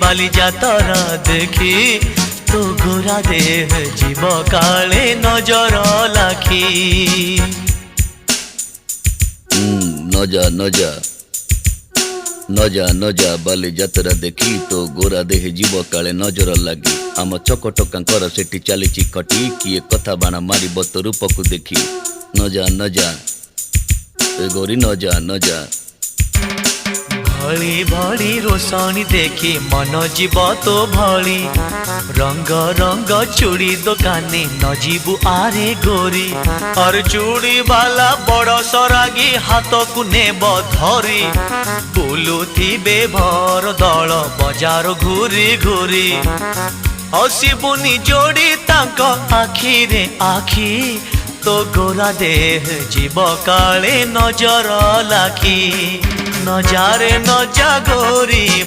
बाली जातरा देखी तो गोरा देह जीव काले नजर लाखी। नजा नजा नजा नजा बाली जातरा देखी तो गोरा देह जीव काले नजर लगी। आम चकटकांकर सेठी चली खटी किए कथा बाण मार तो रूप को देखी। नजा नजा गोरी नजा नजा भली भली रोशनी देखी मन जीव तो भली रंग रंग चूड़ी दुकानी न जीवु आरे गोरी। और चूड़ी वाला बड़ सरागी हाथ को नेब धरी बुलुथिबे भर दल बजार घूरी घूरी। हसिबुनी जोड़ी तांक आखी रे आखी तो गोरा देह जीव काले नजर लाखी। नजारे नजा गोरी।